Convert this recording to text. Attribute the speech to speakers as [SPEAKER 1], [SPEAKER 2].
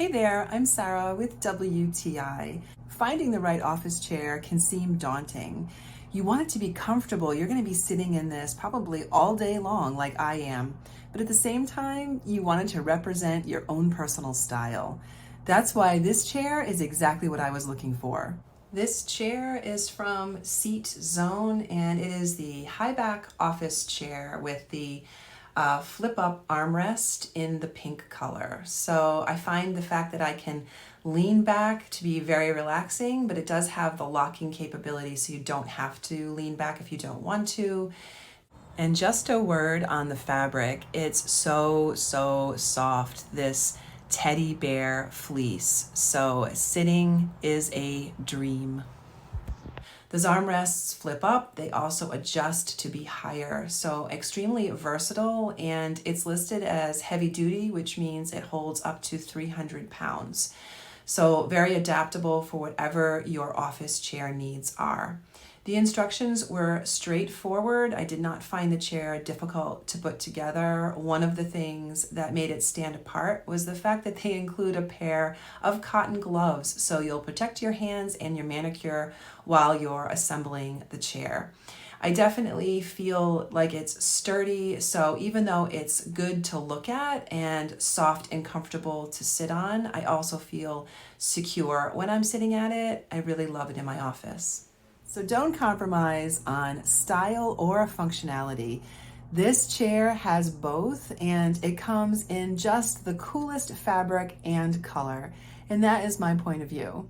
[SPEAKER 1] Hey there, I'm Sarah with WTI. Finding the right office chair can seem daunting. You want it to be comfortable. You're going to be sitting in this probably all day long, like I am. But at the same time, you want it to represent your own personal style. That's why this chair is exactly what I was looking for. This chair is from SEATZONE, and it is the high back office chair with the flip up armrest in the pink color. So I find the fact that I can lean back to be very relaxing, but it does have the locking capability so you don't have to lean back if you don't want to. And just a word on the fabric, it's so soft, this teddy bear fleece. So sitting is a dream. Those armrests flip up, they also adjust to be higher, so extremely versatile, and it's listed as heavy duty, which means it holds up to 300 pounds. So very adaptable for whatever your office chair needs are. The instructions were straightforward. I did not find the chair difficult to put together. One of the things that made it stand apart was the fact that they include a pair of cotton gloves, so you'll protect your hands and your manicure while you're assembling the chair. I definitely feel like it's sturdy, so even though it's good to look at and soft and comfortable to sit on, I also feel secure when I'm sitting at it. I really love it in my office. So don't compromise on style or functionality. This chair has both, and it comes in just the coolest fabric and color, and that is my point of view.